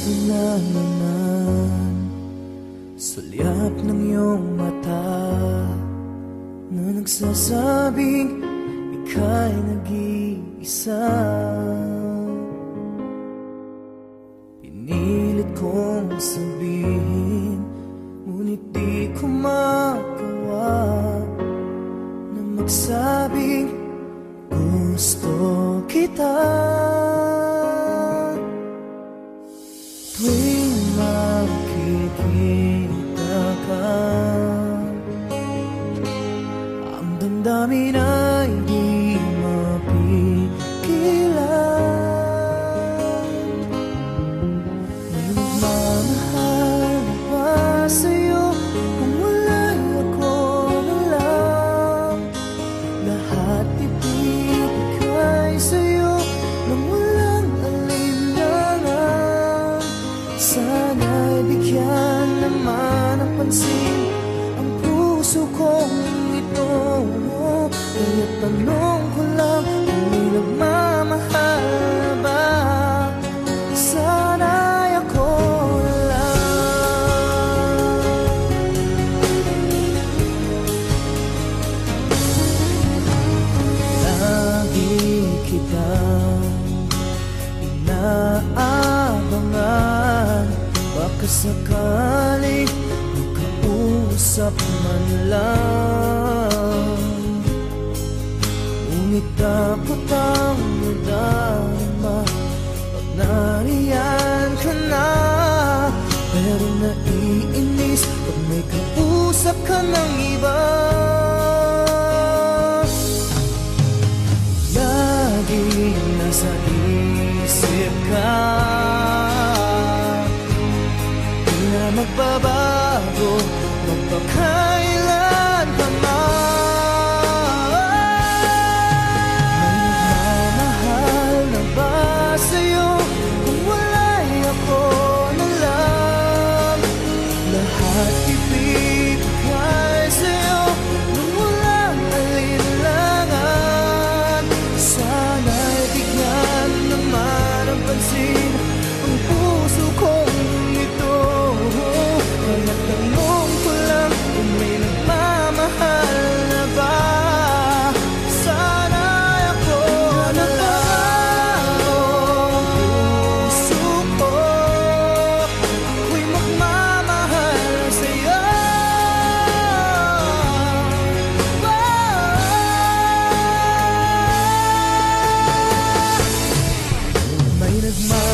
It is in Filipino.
Ito na naman, sulyap ng iyong mata na nagsasabing ika'y nag-iisa. Pinilit kong sabihin, ngunit di ko magawa na magsabing gusto kita. Tuwing makikita ka, ang damdamin ay di mapigilan. May nagmamahal ba sa'yo kung wala'y ako na lang? Lahat ibigay sa'yo nang walang alinlangan. Sana'y bigyan naman ng pansin ang puso kong ito. Kaya tanong ko lang kung may nagmamahal ba? Sana'y ako na lang. Lagi kitang inaabangan, baka sakaling makausap man lang. Ngunit dapat ang nadama pag nariyan ka na. Pero naiinis pag may kausap ka ng iba. Laging nasa isip ka, di na magbabago magpakailan pa man. May nagmamahal na ba sa'yo kung wala'y ako na lang? Lahat ibigay sa'yo nung walang alinlangan. Sana'y bigyan naman ang pansin ang puso kong ito. Kaya tanong ko lang kung may nagmamahal na ba? Sana'y ako na lang. Puso ko ako'y magmamahal sa'yo. May nagmamahal